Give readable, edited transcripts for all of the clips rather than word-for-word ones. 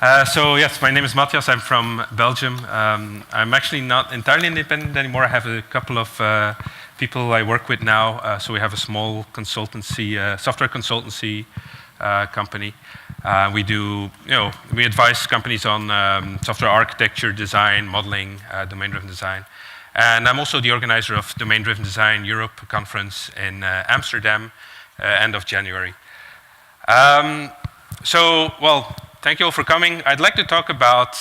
So yes, my name is Mathias. I'm from Belgium. I'm actually not entirely independent anymore. I have a couple of people I work with now. So we have a small consultancy, software consultancy company. We advise companies on software architecture, design, modeling, domain-driven design. And I'm also the organizer of Domain-Driven Design Europe conference in Amsterdam, end of January. Thank you all for coming. I'd like to talk about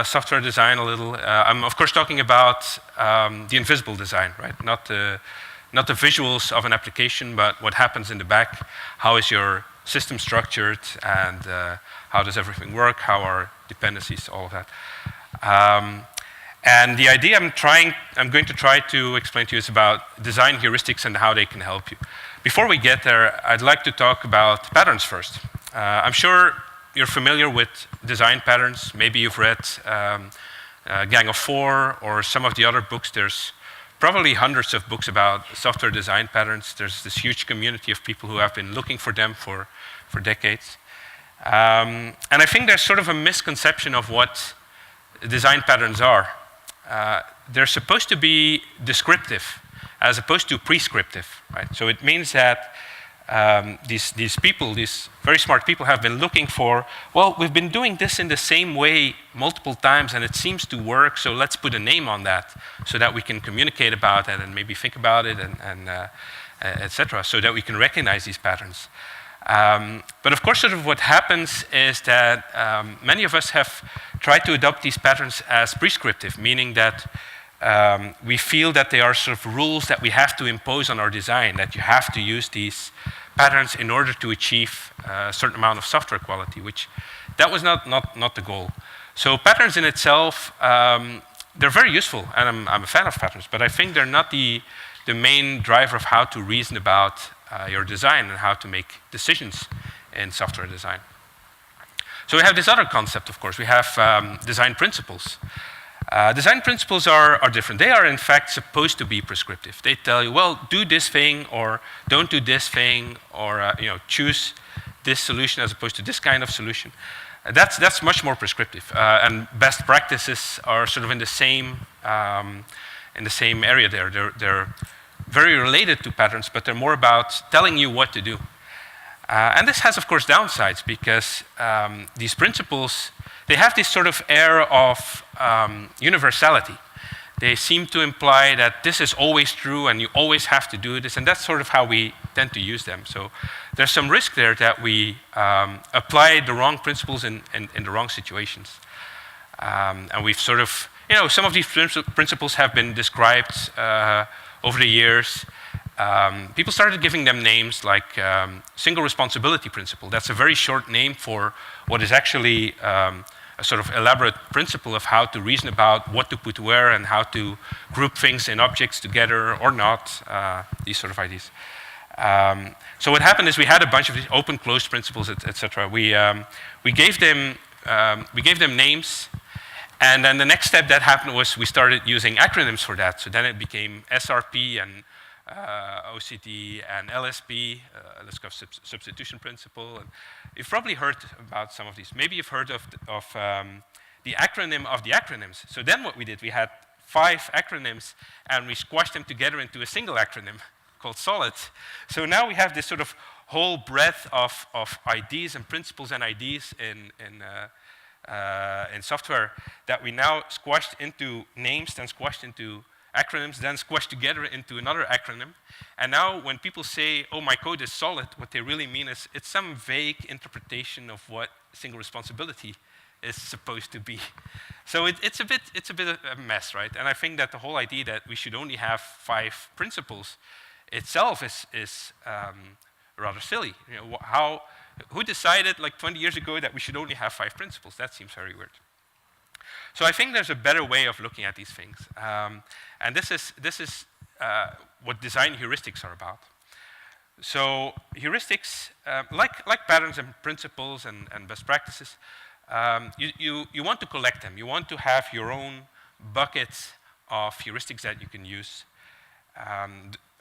software design a little. I'm of course talking about the invisible design, right? Not the visuals of an application, but what happens in the back. How is your system structured, and how does everything work? How are dependencies? All of that. And the idea I'm going to try to explain to you is about design heuristics and how they can help you. Before we get there, I'd like to talk about patterns first. I'm sure you're familiar with design patterns. Maybe you've read Gang of Four or some of the other books. There's probably hundreds of books about software design patterns. There's this huge community of people who have been looking for them for decades. And I think there's sort of a misconception of what design patterns are. They're supposed to be descriptive as opposed to prescriptive, right? So it means that these people, these very smart people, have been looking for, well, we've been doing this in the same way multiple times and it seems to work, so let's put a name on that so that we can communicate about it and maybe think about it and et cetera, so that we can recognize these patterns. But of course, sort of what happens is that many of us have tried to adopt these patterns as prescriptive, meaning that we feel that they are sort of rules that we have to impose on our design, that you have to use these patterns in order to achieve a certain amount of software quality, which that was not the goal. So patterns in itself, they're very useful, and I'm a fan of patterns, but I think they're not the main driver of how to reason about your design and how to make decisions in software design. So we have this other concept, of course. We have design principles. Design principles are different. They are, in fact, supposed to be prescriptive. They tell you, well, do this thing, or don't do this thing, or choose this solution as opposed to this kind of solution. That's much more prescriptive. And best practices are sort of in the same area there. They're very related to patterns, but they're more about telling you what to do. And this has, of course, downsides, because these principles, they have this sort of air of universality. They seem to imply that this is always true and you always have to do this, and that's sort of how we tend to use them. So there's some risk there that we apply the wrong principles in the wrong situations. And we've sort of, some of these principles have been described over the years. People started giving them names like single responsibility principle. That's a very short name for what is actually a sort of elaborate principle of how to reason about what to put where and how to group things in objects together or not, these sort of ideas. So what happened is we had a bunch of these open, closed principles, etc. We gave them names, and then the next step that happened was we started using acronyms for that. So then it became SRP and OCD and LSP, let's go substitution principle. And you've probably heard about some of these. Maybe you've heard of the acronym of the acronyms. So then what we did, we had 5 acronyms and we squashed them together into a single acronym called SOLID. So now we have this sort of whole breadth of ideas and principles and ideas in software that we now squashed into names, then squashed into acronyms, then squashed together into another acronym. And now when people say, oh, my code is solid, what they really mean is it's some vague interpretation of what single responsibility is supposed to be. So it's a bit of a mess, right? And I think that the whole idea that we should only have 5 principles itself is rather silly. Who decided like 20 years ago that we should only have 5 principles? That seems very weird. So I think there's a better way of looking at these things. And this is what design heuristics are about. So heuristics, like patterns and principles and best practices, you want to collect them. You want to have your own buckets of heuristics that you can use.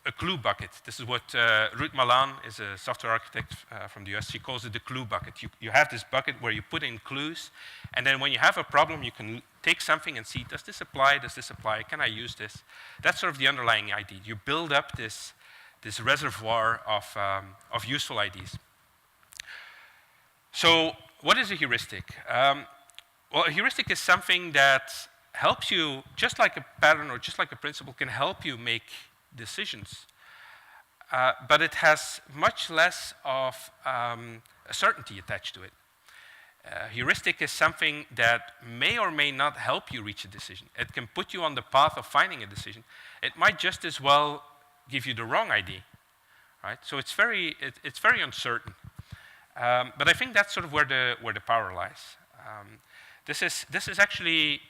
a clue bucket. This is what Ruth Malan is a software architect from the US. She calls it the clue bucket. You have this bucket where you put in clues, and then when you have a problem, you can take something and see, does this apply? Does this apply? Can I use this? That's sort of the underlying idea. You build up this reservoir of useful ideas. So what is a heuristic? Well, a heuristic is something that helps you, just like a pattern or just like a principle, can help you make decisions. But it has much less of a certainty attached to it. Heuristic is something that may or may not help you reach a decision. It can put you on the path of finding a decision. It might just as well give you the wrong idea, right? So it's very uncertain. But I think that's sort of where the power lies. This is actually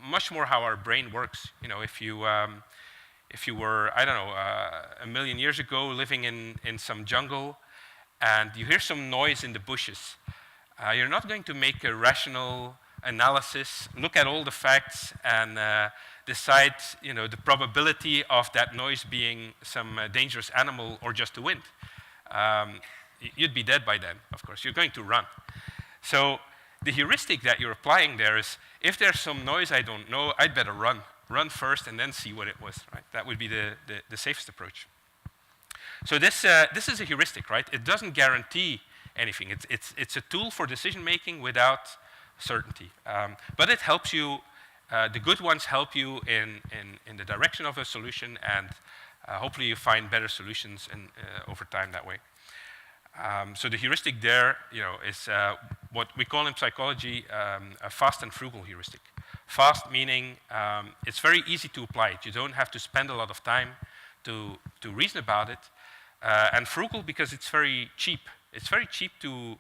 much more how our brain works. You know, if you were, I don't know, a million years ago living in some jungle and you hear some noise in the bushes, you're not going to make a rational analysis, look at all the facts and decide, you know, the probability of that noise being some dangerous animal or just the wind. You'd be dead by then, of course. You're going to run. So the heuristic that you're applying there is, if there's some noise I don't know, I'd better run. Run first and then see what it was, right? That would be the safest approach. So this is a heuristic, right? It doesn't guarantee anything. It's a tool for decision making without certainty. But it helps you, the good ones help you in the direction of a solution, and hopefully you find better solutions over time that way. So the heuristic there, you know, is what we call in psychology a fast and frugal heuristic. Fast meaning it's very easy to apply it. You don't have to spend a lot of time to reason about it. And frugal because it's very cheap. It's very cheap to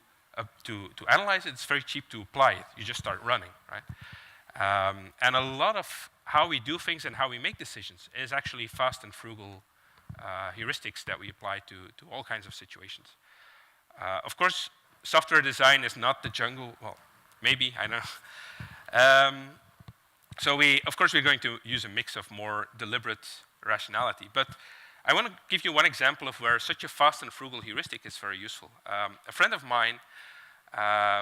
analyze it. It's very cheap to apply it. You just start running, right? And a lot of how we do things and how we make decisions is actually fast and frugal heuristics that we apply to all kinds of situations. Of course, software design is not the jungle. Well, maybe, I don't know. So of course, we're going to use a mix of more deliberate rationality. But I want to give you one example of where such a fast and frugal heuristic is very useful. A friend of mine,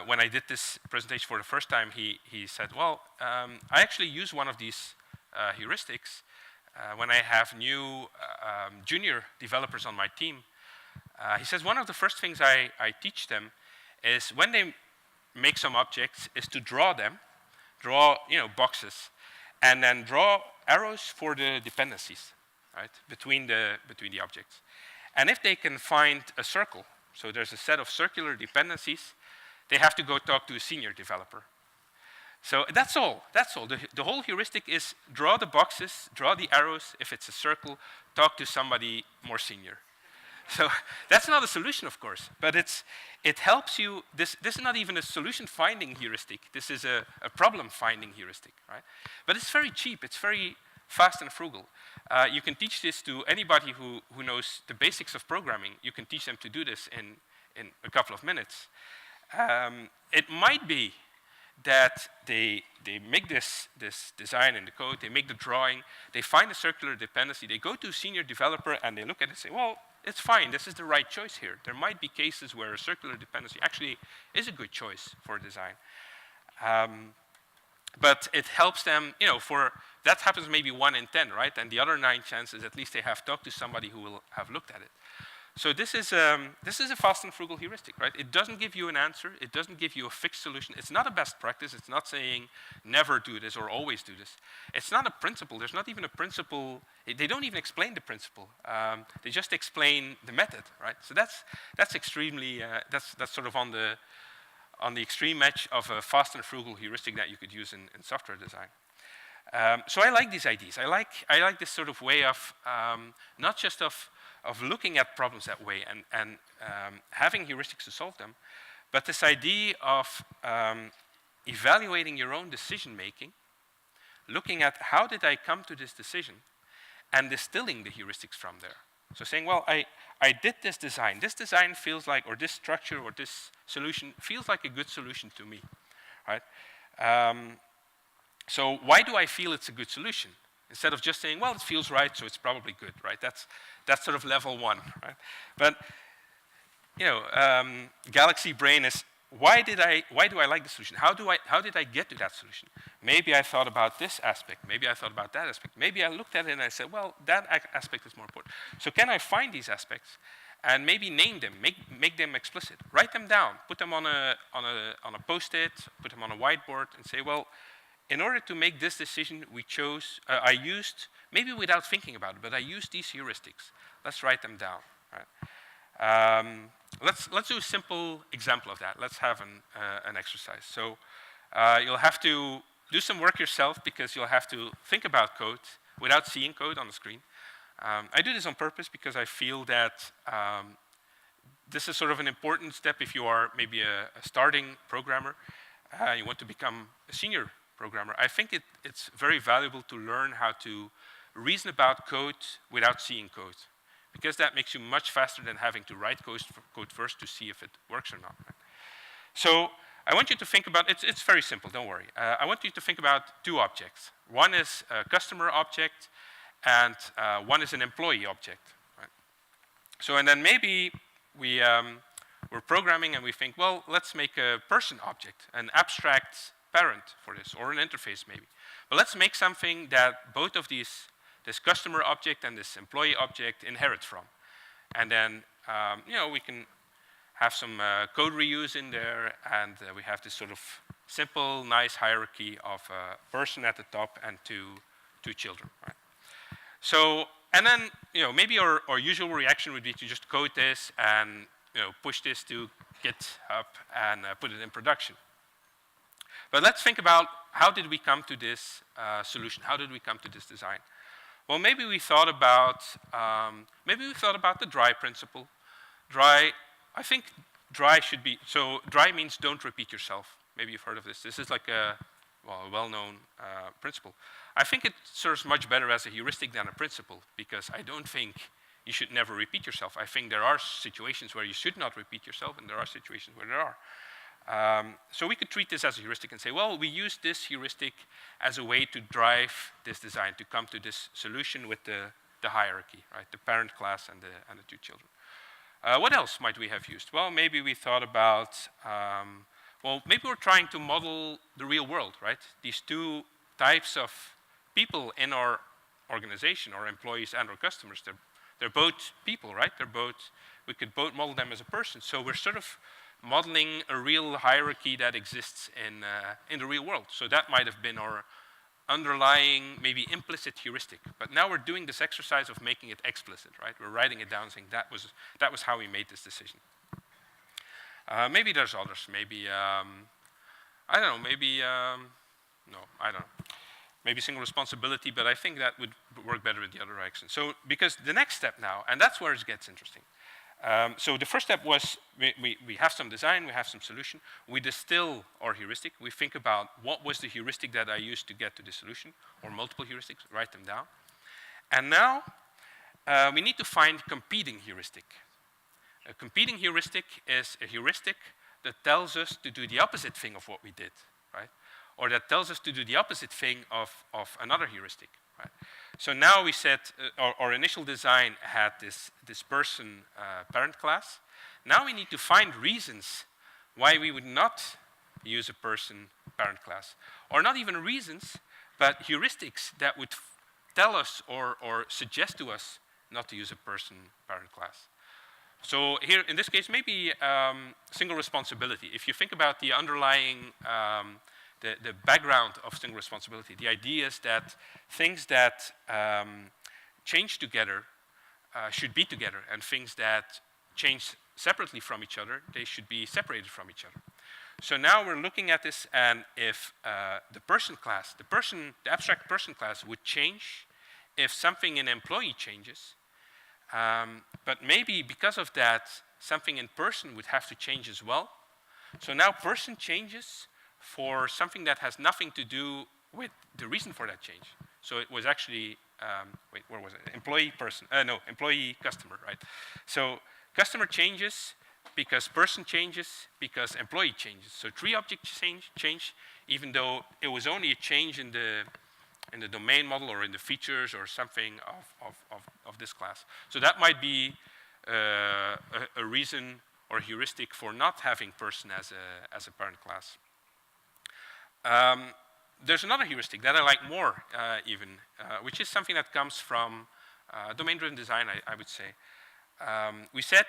when I did this presentation for the first time, he said, well, I actually use one of these heuristics when I have new junior developers on my team. He says one of the first things I teach them is when they make some objects is to draw them, boxes, and then draw arrows for the dependencies, right, between the objects. And if they can find a circle, so there's a set of circular dependencies, they have to go talk to a senior developer. So that's all. The whole heuristic is draw the boxes, draw the arrows. If it's a circle, talk to somebody more senior. So that's not a solution, of course, but it helps you. This is not even a solution-finding heuristic. This is a problem-finding heuristic, right? But it's very cheap. It's very fast and frugal. You can teach this to anybody who knows the basics of programming. You can teach them to do this in a couple of minutes. It might be that they make this design in the code, they make the drawing, they find a circular dependency, they go to a senior developer and they look at it and say, well, it's fine, this is the right choice here. There might be cases where a circular dependency actually is a good choice for design. But it helps them, that happens maybe 1 in 10, right? And the other 9 chances, at least they have talked to somebody who will have looked at it. So this is a fast and frugal heuristic, right? It doesn't give you an answer. It doesn't give you a fixed solution. It's not a best practice. It's not saying never do this or always do this. It's not a principle. There's not even a principle. They don't even explain the principle. They just explain the method, right? So that's extremely that's sort of on the extreme edge of a fast and frugal heuristic that you could use in software design. So I like these ideas. I like this sort of way of not just of looking at problems that way and having heuristics to solve them, but this idea of evaluating your own decision making, looking at how did I come to this decision, and distilling the heuristics from there. So saying, well, I did this design. This design feels like, or this structure or this solution feels like a good solution to me, right? So why do I feel it's a good solution? instead of just saying, well, it feels right, so it's probably good, right? That's sort of level one, right? But Galaxy Brain is, why do I like the solution? How did I get to that solution? Maybe I thought about this aspect. Maybe I thought about that aspect. Maybe I looked at it and I said, well, that aspect is more important. So can I find these aspects and maybe name them, make them explicit, write them down, put them on a Post-it, put them on a whiteboard, and say, well, in order to make this decision, I used, maybe without thinking about it, but I used these heuristics. Let's write them down. Right? Let's do a simple example of that. Let's have an exercise. So you'll have to do some work yourself because you'll have to think about code without seeing code on the screen. I do this on purpose because I feel that this is sort of an important step if you are maybe a starting programmer. You want to become a senior programmer. I think it's very valuable to learn how to reason about code without seeing code, because that makes you much faster than having to write code first to see if it works or not. Right? So I want you to think about, it's very simple, don't worry. I want you to think about two objects. One is a customer object, and one is an employee object. Right? So, and then maybe we're programming and we think, well, let's make a person object, an abstract parent for this, or an interface maybe. But let's make something that both of these, this customer object and this employee object, inherit from. And then, we can have some code reuse in there, and we have this sort of simple, nice hierarchy of a person at the top and two children. Right? So, and then, maybe our usual reaction would be to just code this and, push this to GitHub and put it in production. But let's think about, how did we come to this solution? How did we come to this design? Well, maybe we thought about the dry principle. Dry, I think dry should be, so dry means don't repeat yourself. Maybe you've heard of this. This is like a well-known principle. I think it serves much better as a heuristic than a principle, because I don't think you should never repeat yourself. I think there are situations where you should not repeat yourself, and there are situations where there are. So we could treat this as a heuristic and say, well, we use this heuristic as a way to drive this design, to come to this solution with the hierarchy, right? The parent class and the two children. What else might we have used? Well, maybe we thought about, maybe we're trying to model the real world, right? These two types of people in our organization, our employees and our customers, they're both people, right? We could both model them as a person. So we're sort of modeling a real hierarchy that exists in the real world. So that might have been our underlying, maybe implicit heuristic. But now we're doing this exercise of making it explicit, right? We're writing it down, saying that was how we made this decision. Maybe there's others. Maybe I don't know. Maybe no, I don't know. Maybe single responsibility, but I think that would work better in the other direction. So, because the next step now, and that's where it gets interesting. So the first step was we have some design, we have some solution. We distill our heuristic. We think about what was the heuristic that I used to get to the solution, or multiple heuristics, write them down. And now we need to find competing heuristic. A competing heuristic is a heuristic that tells us to do the opposite thing of what we did, right? Or that tells us to do the opposite thing of another heuristic. Right? So now we said our initial design had this person parent class. Now we need to find reasons why we would not use a person parent class. Or not even reasons, but heuristics that would tell us or suggest to us not to use a person parent class. So here, in this case, maybe single responsibility. If you think about the underlying the background of single responsibility, the idea is that things that change together should be together, and things that change separately from each other, they should be separated from each other. So now we're looking at this, and if the person class, the abstract person class would change if something in employee changes, but maybe because of that, something in person would have to change as well. So now person changes for something that has nothing to do with the reason for that change. So it was actually, where was it? Employee customer, right? So customer changes because person changes because employee changes. So three objects change even though it was only a change in the domain model or in the features or something of this class. So that might be a reason or heuristic for not having person as a parent class. There's another heuristic that I like more even, which is something that comes from domain-driven design, I would say. We said,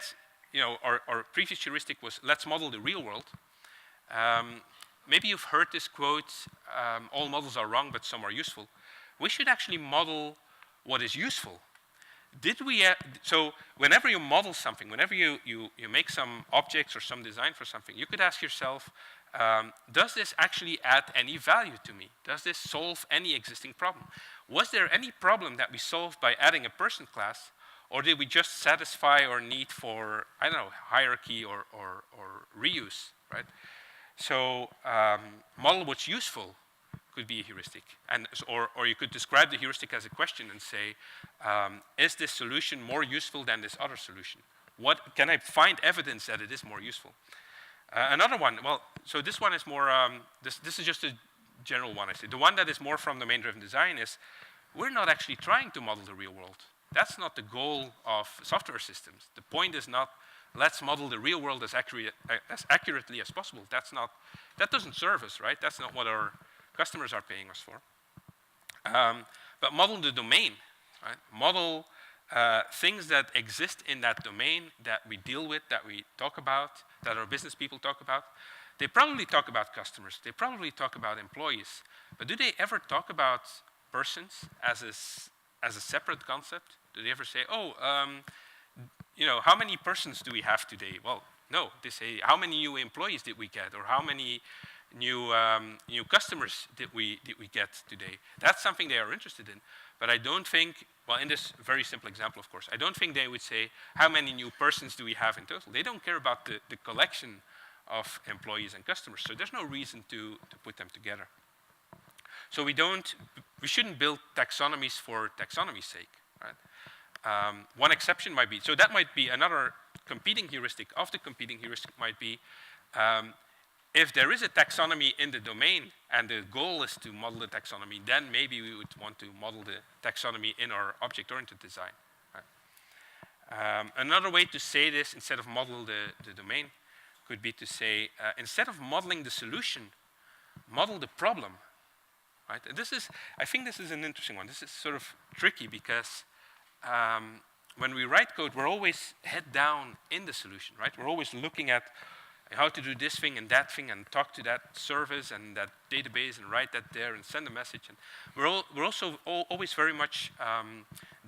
our previous heuristic was let's model the real world. Maybe you've heard this quote, all models are wrong, but some are useful. We should actually model what is useful. So whenever you model something, whenever you make some objects or some design for something, you could ask yourself, does this actually add any value to me? Does this solve any existing problem? Was there any problem that we solved by adding a person class, or did we just satisfy our need for, I don't know, hierarchy or reuse, right? So model what's useful could be a heuristic. Or you could describe the heuristic as a question and say, is this solution more useful than this other solution? What can I find evidence that it is more useful? Another one, well, so this one is more, this is just a general one, I say. The one that is more from domain-driven design is, we're not actually trying to model the real world. That's not the goal of software systems. The point is not, let's model the real world as accurately as possible. That doesn't serve us, right? That's not what our customers are paying us for. But model the domain, right? Model things that exist in that domain that we deal with, that we talk about, that our business people talk about. They probably talk about customers. They probably talk about employees. But do they ever talk about persons as a separate concept? Do they ever say, how many persons do we have today? Well, no. They say, how many new employees did we get, or how many new customers did we get today? That's something they are interested in. But I don't think, well, in this very simple example, of course, I don't think they would say, how many new persons do we have in total? They don't care about the collection of employees and customers. So there's no reason to put them together. So we shouldn't build taxonomies for taxonomy's sake, right? One exception might be, so that might be another competing heuristic of the competing heuristic might be, if there is a taxonomy in the domain and the goal is to model the taxonomy, then maybe we would want to model the taxonomy in our object-oriented design. Right? Another way to say this, instead of model the domain, could be to say, instead of modeling the solution, model the problem. Right? And I think this is an interesting one. This is sort of tricky because when we write code, we're always head down in the solution, right? We're always looking at how to do this thing and that thing and talk to that service and that database and write that there and send a message. And we're also always very much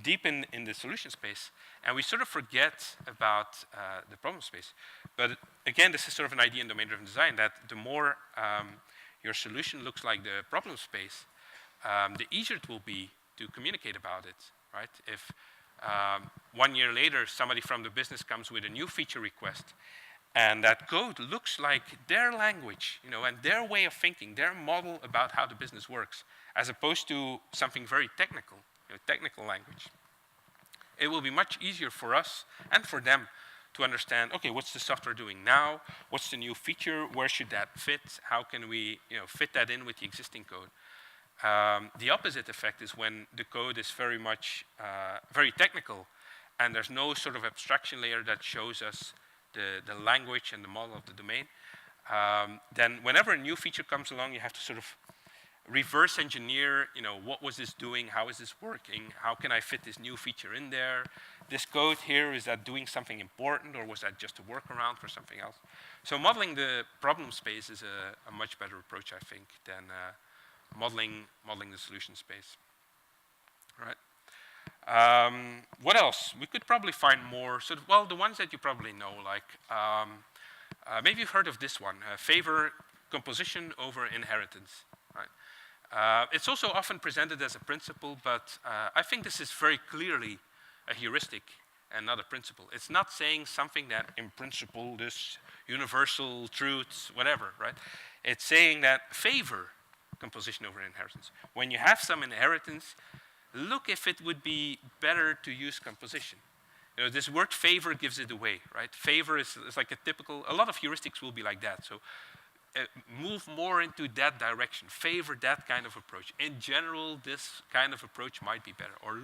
deep in the solution space, and we sort of forget about the problem space. But again, this is sort of an idea in domain-driven design that the more your solution looks like the problem space, the easier it will be to communicate about it, right? If 1 year later somebody from the business comes with a new feature request, and that code looks like their language, and their way of thinking, their model about how the business works, as opposed to something very technical, technical language. It will be much easier for us and for them to understand, okay, what's the software doing now? What's the new feature? Where should that fit? How can we fit that in with the existing code? The opposite effect is when the code is very much, very technical, and there's no sort of abstraction layer that shows us the language and the model of the domain, then whenever a new feature comes along, you have to sort of reverse engineer, what was this doing? How is this working? How can I fit this new feature in there? This code here, is that doing something important, or was that just a workaround for something else? So modeling the problem space is a much better approach, I think, than modeling the solution space. All right. What else? We could probably find more, the ones that you probably know, like maybe you've heard of this one, favor composition over inheritance. Right? It's also often presented as a principle, but I think this is very clearly a heuristic and not a principle. It's not saying something that in principle, this universal truths, whatever, right? It's saying that favor composition over inheritance. When you have some inheritance, look if it would be better to use composition. This word favor gives it away, right? Favor is like a lot of heuristics will be like that. So move more into that direction, favor that kind of approach. In general, this kind of approach might be better. Or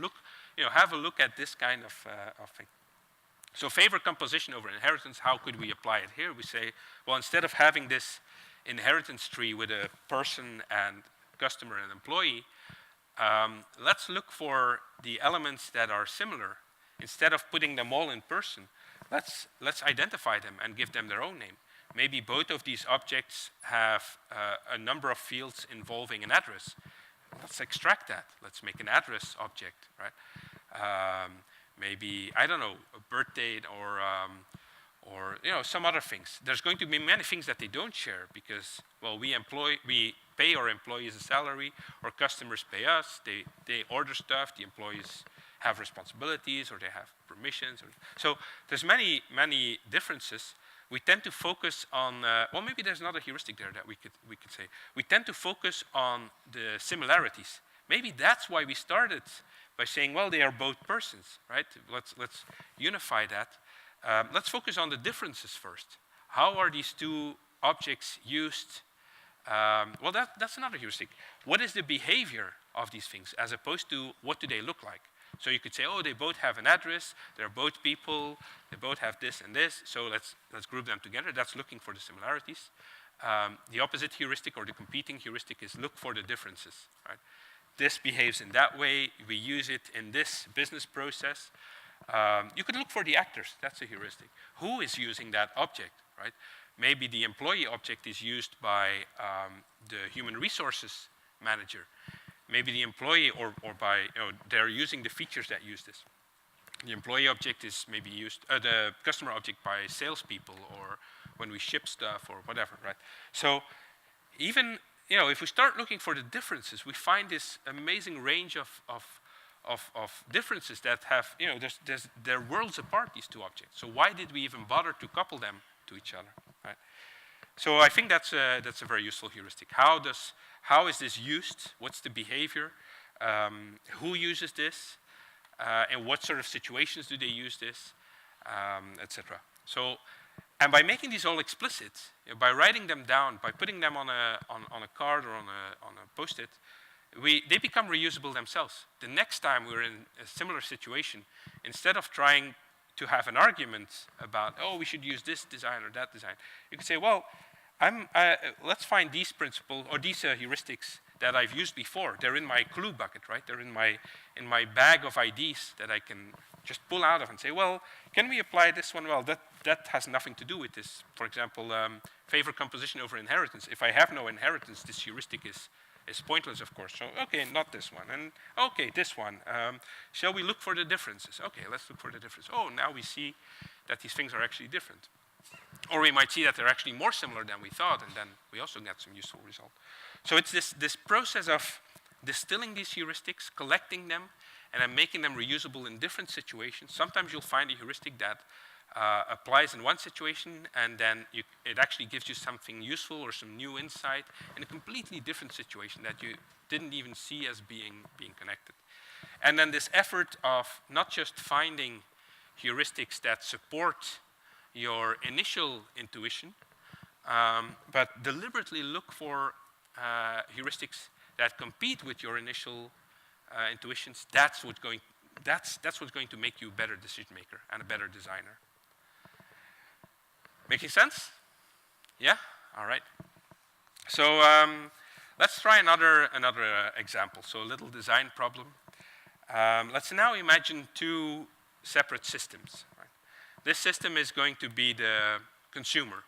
have a look at this kind of thing. So favor composition over inheritance, how could we apply it here? We say, well, instead of having this inheritance tree with a person and customer and employee, let's look for the elements that are similar. Instead of putting them all in person, let's identify them and give them their own name. Maybe both of these objects have a number of fields involving an address. Let's extract that. Let's make an address object, right? Maybe, I don't know, a birth date or some other things. There's going to be many things that they don't share because, well, we pay our employees a salary, our customers pay us, they order stuff, the employees have responsibilities or they have permissions. So there's many differences. We tend to focus on, well, maybe there's another heuristic there that we could say. We tend to focus on the similarities. Maybe that's why we started by saying, well, they are both persons, right? Let's unify that. Let's focus on the differences first. How are these two objects used? Well, that's another heuristic. What is the behavior of these things as opposed to what do they look like? So you could say, oh, they both have an address, they're both people, they both have this and this, so let's group them together. That's looking for the similarities. The opposite heuristic or the competing heuristic is look for the differences, right? This behaves in that way, we use it in this business process. You could look for the actors, that's a heuristic. Who is using that object, right? Maybe the employee object is used by the human resources manager. Maybe the employee or by, they're using the features that use this. The employee object is maybe used, the customer object by salespeople or when we ship stuff or whatever, right? So even, if we start looking for the differences, we find this amazing range of differences that have, they're worlds apart, these two objects. So why did we even bother to couple them to each other, right? So I think that's a very useful heuristic. How is this used? What's the behavior? Who uses this? And what sort of situations do they use this? Etc. So, and by making these all explicit, by writing them down, by putting them on a card or on a post-it, they become reusable themselves. The next time we're in a similar situation, instead of trying to have an argument about, oh, we should use this design or that design, you could say, well, let's find these principles or these heuristics that I've used before. They're in my clue bucket, right? They're in my bag of ideas that I can just pull out of and say, well, can we apply this one? Well, that has nothing to do with this. For example, favor composition over inheritance. If I have no inheritance, this heuristic is pointless, of course. So, okay, not this one. And, okay, this one. Shall we look for the differences? Okay, let's look for the difference. Oh, now we see that these things are actually different. Or we might see that they're actually more similar than we thought, and then we also get some useful result. So it's this process of distilling these heuristics, collecting them, and then making them reusable in different situations. Sometimes you'll find a heuristic that applies in one situation, and then it actually gives you something useful or some new insight in a completely different situation that you didn't even see as being connected. And then this effort of not just finding heuristics that support your initial intuition, but deliberately look for heuristics that compete with your initial intuitions. That's what's going to make you a better decision maker and a better designer. Making sense? Yeah? All right. So let's try another example. So a little design problem. Let's now imagine two separate systems. Right? This system is going to be the consumer.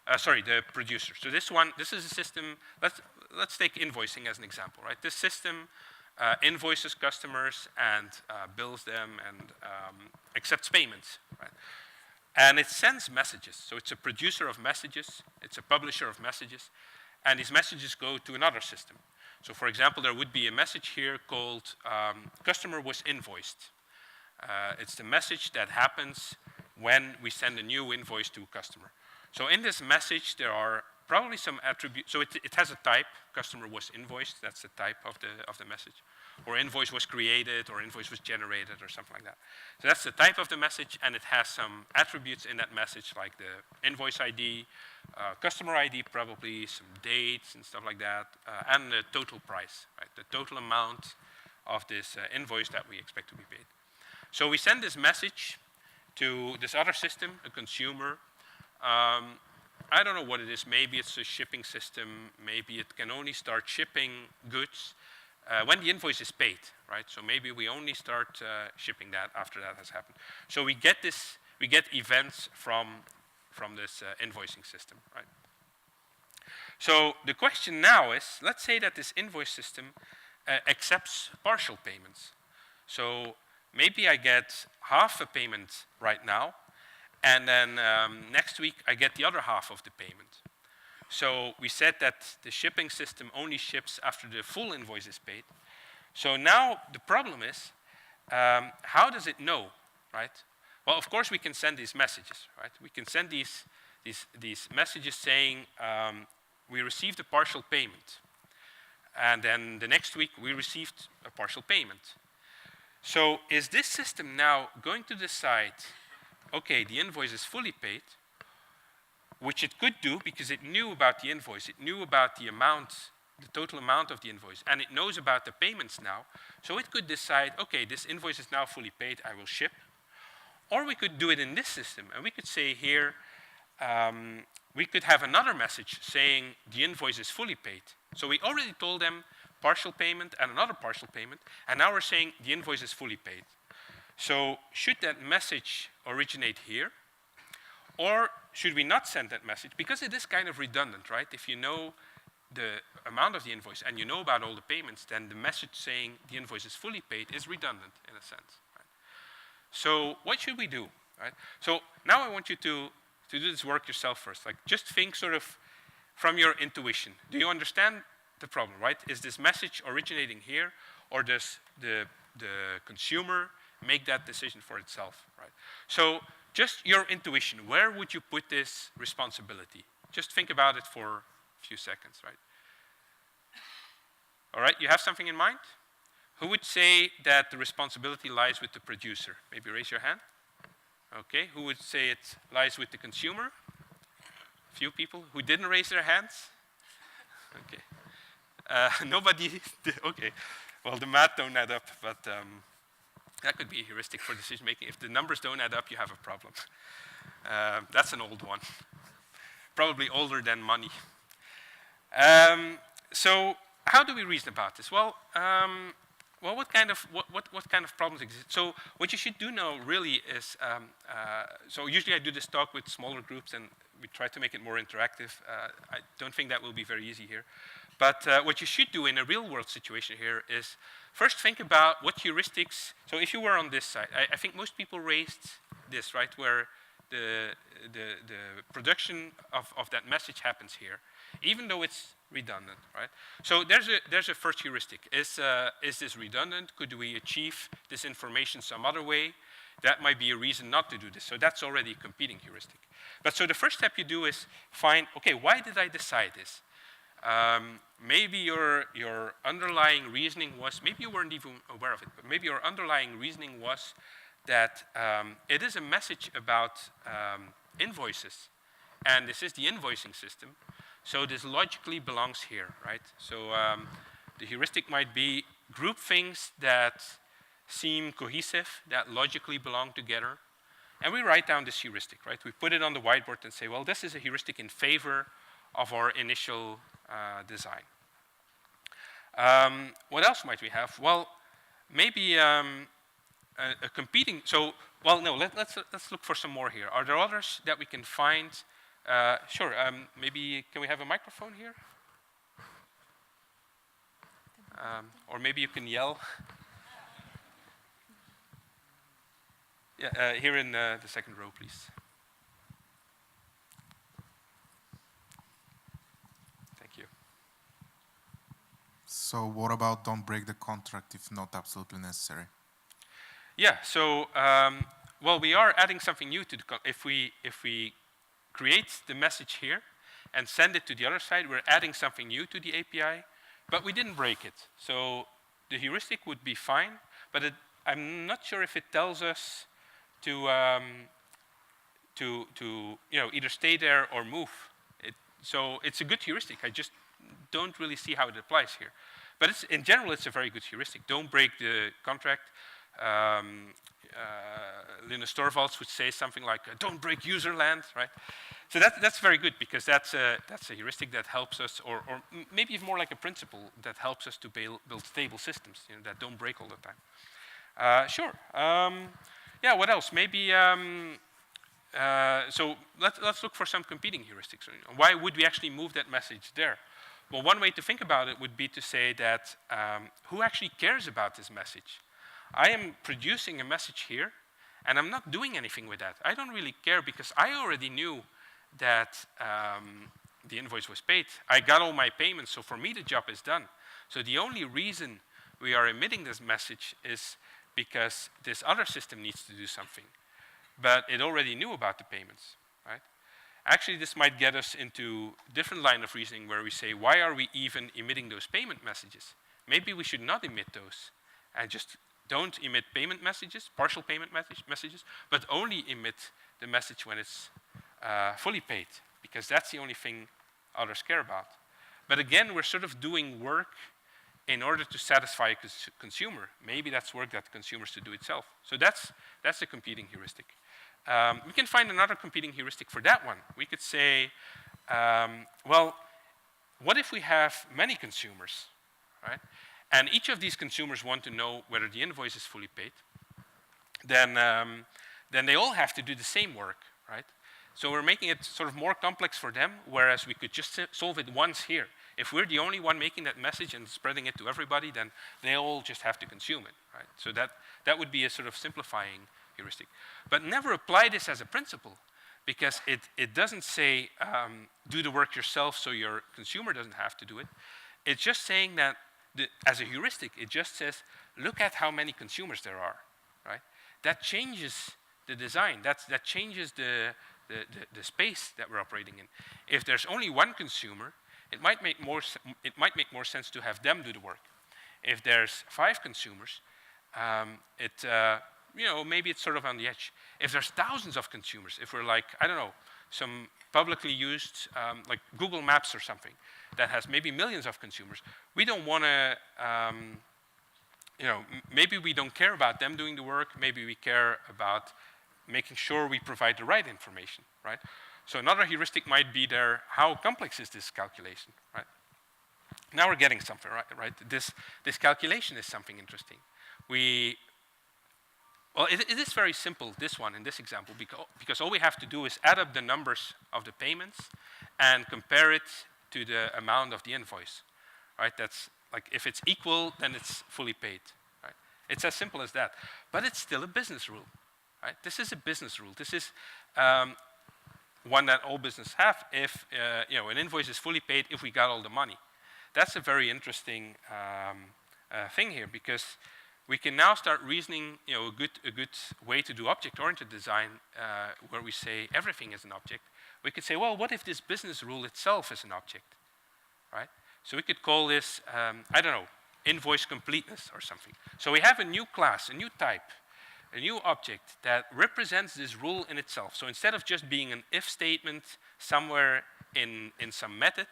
The producer. So this is a system. Let's take invoicing as an example. Right? This system invoices customers and bills them and accepts payments. Right? And it sends messages. So it's a producer of messages. It's a publisher of messages. And these messages go to another system. So for example, there would be a message here called customer was invoiced. It's the message that happens when we send a new invoice to a customer. So in this message, there are probably some attribute. So it has a type. Customer was invoiced. That's the type of the message. Or invoice was created, or invoice was generated, or something like that. So that's the type of the message, and it has some attributes in that message, like the invoice ID, customer ID probably, some dates and stuff like that, and the total price, right? The total amount of this invoice that we expect to be paid. So we send this message to this other system, a consumer. I don't know what it is. Maybe it's a shipping system. Maybe it can only start shipping goods when the invoice is paid, right? So maybe we only start shipping that after that has happened. So we get events from this invoicing system, right? So the question now is, let's say that this invoice system accepts partial payments. So maybe I get half a payment right now, and then next week I get the other half of the payment. So we said that the shipping system only ships after the full invoice is paid. So now the problem is, how does it know, right? Well, of course we can send these messages, right? We can send these messages saying, we received a partial payment. And then the next week we received a partial payment. So is this system now going to decide, okay, the invoice is fully paid, which it could do because it knew about the invoice, it knew about the amount, the total amount of the invoice, and it knows about the payments now. So it could decide, okay, this invoice is now fully paid, I will ship. Or we could do it in this system, and we could say here, we could have another message saying the invoice is fully paid. So we already told them partial payment and another partial payment, and now we're saying the invoice is fully paid. So should that message originate here? Or should we not send that message? Because it is kind of redundant, right? If you know the amount of the invoice and you know about all the payments, then the message saying the invoice is fully paid is redundant in a sense. Right? So what should we do? Right? So now I want you to do this work yourself first. Like just think sort of from your intuition. Do you understand the problem, right? Is this message originating here, or does the consumer make that decision for itself, right? So just your intuition, where would you put this responsibility? Just think about it for a few seconds, right? All right, you have something in mind? Who would say that the responsibility lies with the producer? Maybe raise your hand. Okay, who would say it lies with the consumer? A few people who didn't raise their hands? Okay. Nobody did, okay. Well, the math don't add up, but that could be a heuristic for decision making. If the numbers don't add up, you have a problem. That's an old one. Probably older than money. So how do we reason about this? Well, what kind of problems exist? So what you should do now really is, so usually I do this talk with smaller groups and we try to make it more interactive. I don't think that will be very easy here. But what you should do in a real world situation here is first think about what heuristics, so if you were on this side, I think most people raised this, right, where the production of that message happens here, even though it's redundant, right? So there's a first heuristic. Is this redundant? Could we achieve this information some other way? That might be a reason not to do this. So that's already a competing heuristic. But so the first step you do is find, okay, why did I decide this? Maybe your underlying reasoning was, maybe you weren't even aware of it, but maybe your underlying reasoning was that it is a message about invoices. And this is the invoicing system. So this logically belongs here, right? So the heuristic might be group things that seem cohesive, that logically belong together. And we write down this heuristic, right? We put it on the whiteboard and say, well, this is a heuristic in favor of our initial design. What else might we have? Well, maybe a competing, so, well, no, let's look for some more here. Are there others that we can find? Sure, maybe, can we have a microphone here? Or maybe you can yell. Yeah, here in the second row, please. Thank you. So what about don't break the contract if not absolutely necessary? Yeah, so, well, we are adding something new to the, if we create the message here, and send it to the other side. We're adding something new to the API, but we didn't break it. So the heuristic would be fine, but I'm not sure if it tells us to either stay there or move. So it's a good heuristic. I just don't really see how it applies here. But in general, it's a very good heuristic. Don't break the contract. Linus Torvalds would say something like, don't break user land, right? So that's very good, because that's a heuristic that helps us, or maybe even more like a principle that helps us to build stable systems, that don't break all the time. Sure. Yeah, what else? Maybe, so let's look for some competing heuristics. Why would we actually move that message there? Well, one way to think about it would be to say that who actually cares about this message? I am producing a message here, and I'm not doing anything with that. I don't really care, because I already knew that the invoice was paid. I got all my payments, so for me the job is done. So the only reason we are emitting this message is because this other system needs to do something. But it already knew about the payments, right? Actually, this might get us into a different line of reasoning where we say, why are we even emitting those payment messages? Maybe we should not emit those and just don't emit payment messages, partial payment messages, but only emit the message when it's fully paid, because that's the only thing others care about. But again, we're sort of doing work in order to satisfy a consumer. Maybe that's work that consumers should do itself. So that's a competing heuristic. We can find another competing heuristic for that one. We could say, well, what if we have many consumers, right? And each of these consumers want to know whether the invoice is fully paid. Then they all have to do the same work, right? So we're making it sort of more complex for them, whereas we could just solve it once here. If we're the only one making that message and spreading it to everybody, then they all just have to consume it, right? So that would be a sort of simplifying heuristic. But never apply this as a principle, because it doesn't say do the work yourself so your consumer doesn't have to do it. It's just saying that as a heuristic, it just says, look at how many consumers there are, right? That changes the design. That changes the space that we're operating in. If there's only one consumer, it might make more sense to have them do the work. If there's 5 consumers, maybe it's sort of on the edge. If there's thousands of consumers, if we're like, I don't know, some publicly used, like Google Maps or something, that has maybe millions of consumers, we don't want to, maybe we don't care about them doing the work, maybe we care about making sure we provide the right information, right? So another heuristic might be there, how complex is this calculation, right? Now we're getting something, right? This calculation is something interesting. Well, it is very simple, this one, in this example, because all we have to do is add up the numbers of the payments and compare it to the amount of the invoice, right? That's like, if it's equal, then it's fully paid, right? It's as simple as that. But it's still a business rule, right? This is a business rule. This is one that all businesses have. If an invoice is fully paid, if we got all the money. That's a very interesting thing here, because we can now start reasoning, a good way to do object-oriented design, where we say everything is an object. We could say, well, what if this business rule itself is an object, right? So we could call this, I don't know, invoice completeness or something. So we have a new class, a new type, a new object that represents this rule in itself. So instead of just being an if statement somewhere in some method,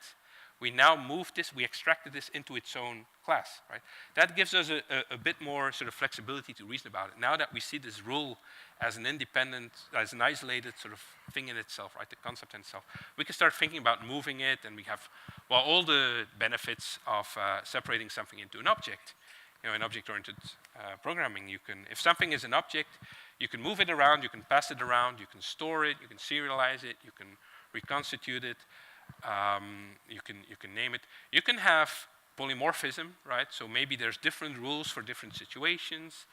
we now moved this, we extracted this into its own class, right? That gives us a bit more sort of flexibility to reason about it. Now that we see this rule as an independent, as an isolated sort of thing in itself, right? The concept in itself, we can start thinking about moving it, and we have, well, all the benefits of separating something into an object. In object-oriented programming, if something is an object, you can move it around, you can pass it around, you can store it, you can serialize it, you can reconstitute it. You can name it. You can have polymorphism, right? So maybe there's different rules for different situations.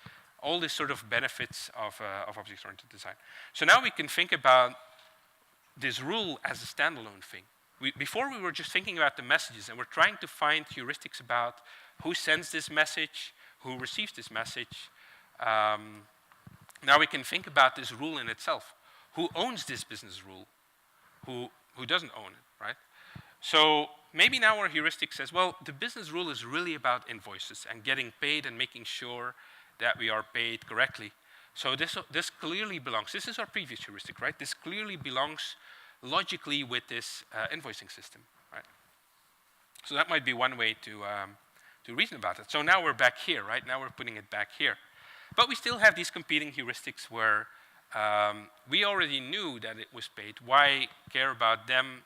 All these sort of benefits of object-oriented design. So now we can think about this rule as a standalone thing. Before we were just thinking about the messages, and we're trying to find heuristics about who sends this message, who receives this message. Now we can think about this rule in itself. Who owns this business rule? Who doesn't own it, right? So maybe now our heuristic says, well, the business rule is really about invoices and getting paid and making sure that we are paid correctly. So this clearly belongs, this is our previous heuristic, right? This clearly belongs logically with this invoicing system, right? So that might be one way to reason about it. So now we're back here, right? Now we're putting it back here. But we still have these competing heuristics where we already knew that it was paid. Why care about them,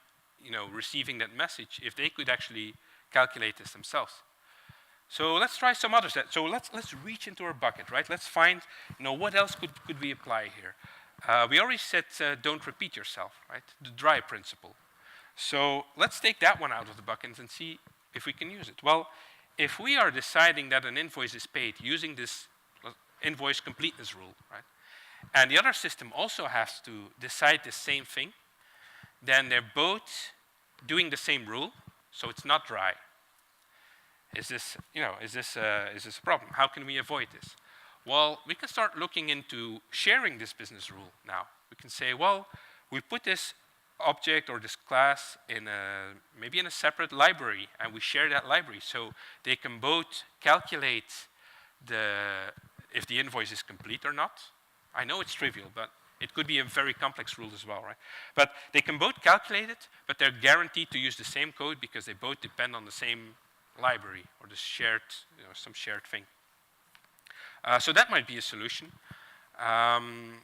receiving that message if they could actually calculate this themselves? So let's try some others. So let's reach into our bucket, right? Let's find, what else could we apply here? We already said don't repeat yourself, right? The dry principle. So let's take that one out of the bucket and see if we can use it. Well, if we are deciding that an invoice is paid using this invoice completeness rule, right? And the other system also has to decide the same thing, then they're both doing the same rule, so it's not dry. Is this a problem? How can we avoid this? Well, we can start looking into sharing this business rule now. We can say, well, we put this object or this class in maybe in a separate library, and we share that library, so they can both calculate if the invoice is complete or not. I know it's trivial, but it could be a very complex rule as well, right? But they can both calculate it, but they're guaranteed to use the same code because they both depend on the same library or the shared, some shared thing. So that might be a solution. And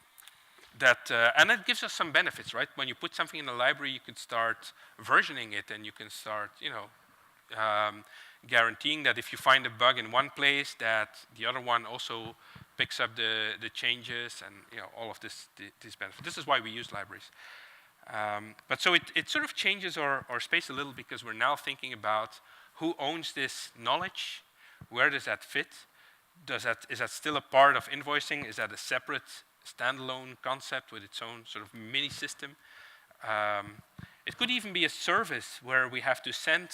it gives us some benefits, right? When you put something in the library, you can start versioning it, and you can start, guaranteeing that if you find a bug in one place, that the other one also picks up the changes and all of these benefits. This is why we use libraries. But so it sort of changes our space a little, because we're now thinking about who owns this knowledge, where does that fit? Is that still a part of invoicing? Is that a separate standalone concept with its own sort of mini system? It could even be a service where we have to send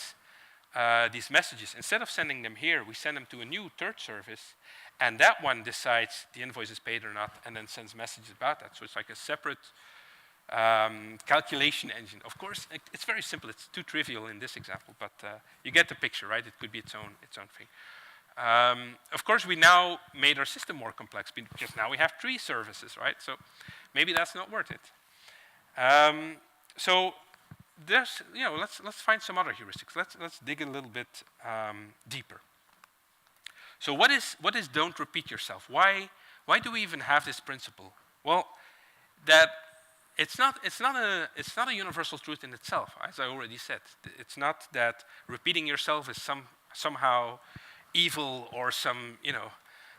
these messages. Instead of sending them here, we send them to a new third service, and that one decides the invoice is paid or not, and then sends messages about that. So it's like a separate calculation engine. Of course, it's very simple. It's too trivial in this example, but you get the picture, right? It could be its own thing. Of course, we now made our system more complex because now we have 3 services, right? So maybe that's not worth it. So there's, let's find some other heuristics. Let's dig a little bit deeper. So what is don't repeat yourself? Why do we even have this principle? Well, that it's not a universal truth in itself, as I already said. It's not that repeating yourself is somehow evil or some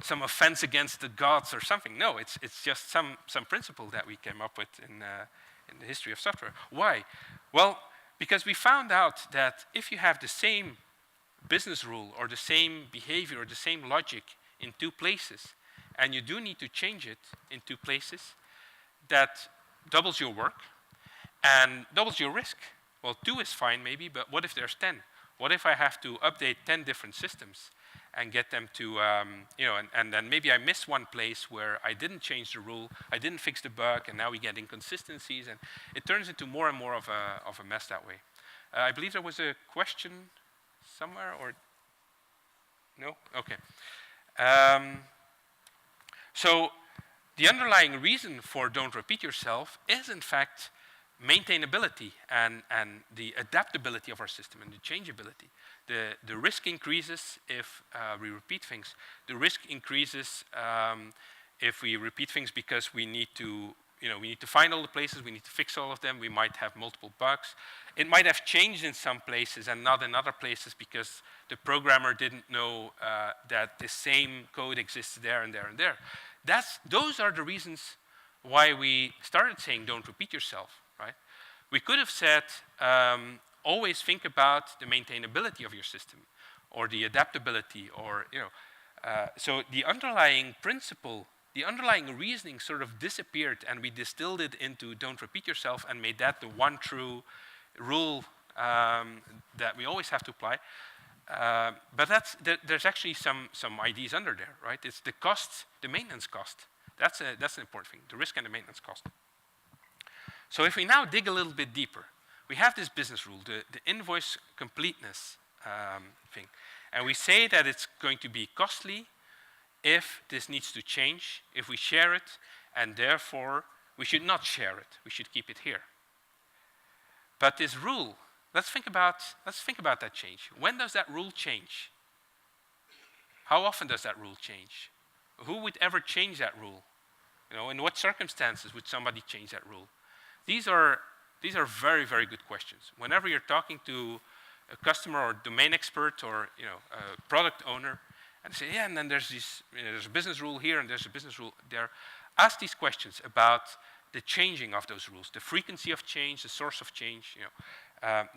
offense against the gods or something. No, it's just some principle that we came up with in the history of software. Why? Well, because we found out that if you have the same business rule or the same behavior or the same logic in 2 places, and you do need to change it in 2 places, that doubles your work and doubles your risk. Well, 2 is fine maybe, but what if there's 10? What if I have to update 10 different systems and get them to, and then maybe I miss one place where I didn't change the rule, I didn't fix the bug, and now we get inconsistencies, and it turns into more and more of a mess that way. I believe there was a question somewhere, or no? Okay. So the underlying reason for don't repeat yourself is, in fact, maintainability and the adaptability of our system and the changeability. The risk increases if we repeat things. The risk increases if we repeat things because we need to find all the places, we need to fix all of them, we might have multiple bugs. It might have changed in some places and not in other places because the programmer didn't know that the same code exists there and there and there. Those are the reasons why we started saying don't repeat yourself, right? We could have said always think about the maintainability of your system or the adaptability or, so the underlying principle, the underlying reasoning sort of disappeared and we distilled it into don't repeat yourself and made that the one true rule that we always have to apply. But there's actually some ideas under there, right? It's the cost, the maintenance cost. That's an important thing, the risk and the maintenance cost. So if we now dig a little bit deeper, we have this business rule, the invoice completeness thing. And we say that it's going to be costly if this needs to change, if we share it, and therefore we should not share it. We should keep it here. But this rule, let's think about that change. When does that rule change? How often does that rule change? Who would ever change that rule? You know, in what circumstances would somebody change that rule? These are very, very good questions. Whenever you're talking to a customer or domain expert or a product owner, and say, yeah, and then there's a business rule here and there's a business rule there. Ask these questions about the changing of those rules, the frequency of change, the source of change.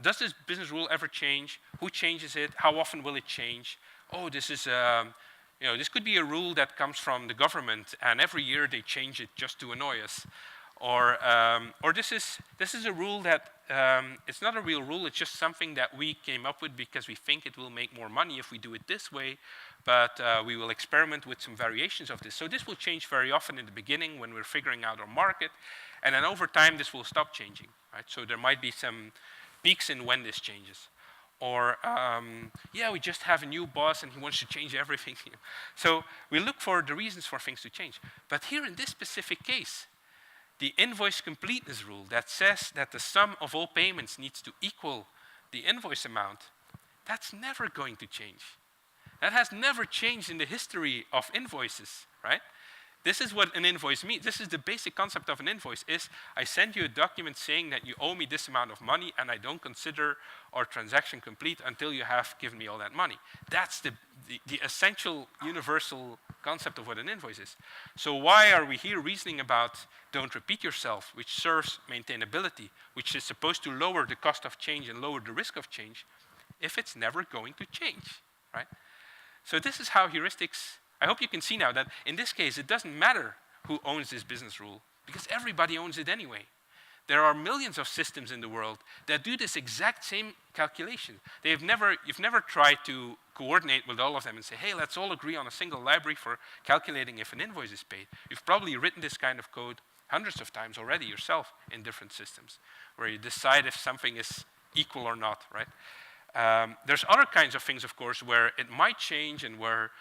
Does this business rule ever change? Who changes it? How often will it change? Oh, this is this could be a rule that comes from the government, and every year they change it just to annoy us. Or this is a rule that it's not a real rule. It's just something that we came up with because we think it will make more money if we do it this way. But we will experiment with some variations of this. So this will change very often in the beginning when we're figuring out our market, and then over time this will stop changing. Right? So there might be some peaks in when this changes. Or, yeah, we just have a new boss and he wants to change everything. So we look for the reasons for things to change. But here in this specific case, the invoice completeness rule that says that the sum of all payments needs to equal the invoice amount, that's never going to change. That has never changed in the history of invoices, right? This is what an invoice means. This is the basic concept of an invoice is I send you a document saying that you owe me this amount of money and I don't consider our transaction complete until you have given me all that money. That's the essential universal concept of what an invoice is. So why are we here reasoning about don't repeat yourself, which serves maintainability, which is supposed to lower the cost of change and lower the risk of change, if it's never going to change, right? So this is how heuristics, I hope you can see now that in this case, it doesn't matter who owns this business rule, because everybody owns it anyway. There are millions of systems in the world that do this exact same calculation. You've never tried to coordinate with all of them and say, hey, let's all agree on a single library for calculating if an invoice is paid. You've probably written this kind of code hundreds of times already yourself in different systems, where you decide if something is equal or not, right? There's other kinds of things, of course, where it might change and where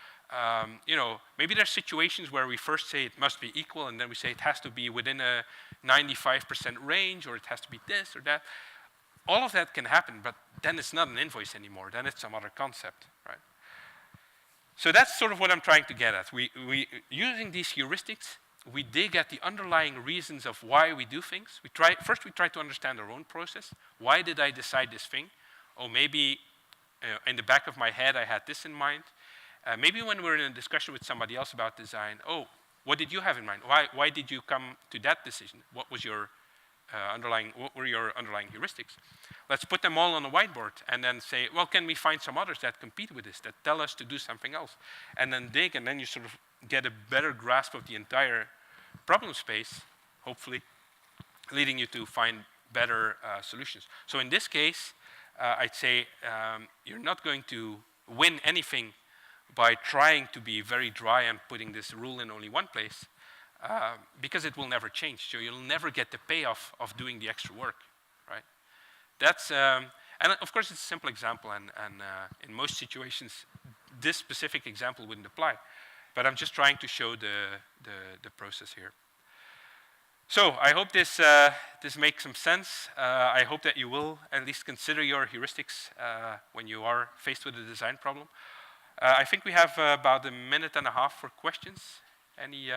maybe there's situations where we first say it must be equal and then we say it has to be within a 95% range or it has to be this or that. All of that can happen, but then it's not an invoice anymore. Then it's some other concept, right? So that's sort of what I'm trying to get at. Using these heuristics, we dig at the underlying reasons of why we do things. First we try to understand our own process. Why did I decide this thing? Oh, maybe in the back of my head I had this in mind. Maybe when we're in a discussion with somebody else about design, oh, what did you have in mind? Why did you come to that decision? What was your what were your underlying heuristics? Let's put them all on a whiteboard and then say, well, can we find some others that compete with this, that tell us to do something else? And then dig, and then you sort of get a better grasp of the entire problem space, hopefully, leading you to find better solutions. So in this case, I'd say you're not going to win anything by trying to be very dry and putting this rule in only one place, because it will never change. So you'll never get the payoff of doing the extra work, right? That's, and of course it's a simple example, and in most situations, this specific example wouldn't apply. But I'm just trying to show the process here. So I hope this makes some sense. I hope that you will at least consider your heuristics when you are faced with a design problem. I think we have about a minute and a half for questions. Any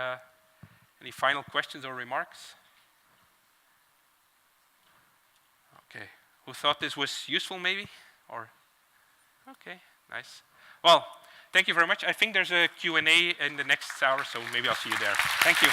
final questions or remarks? Okay. Who thought this was useful, maybe? Or okay, nice. Well, thank you very much. I think there's a Q&A in the next hour, so maybe I'll see you there. Thank you.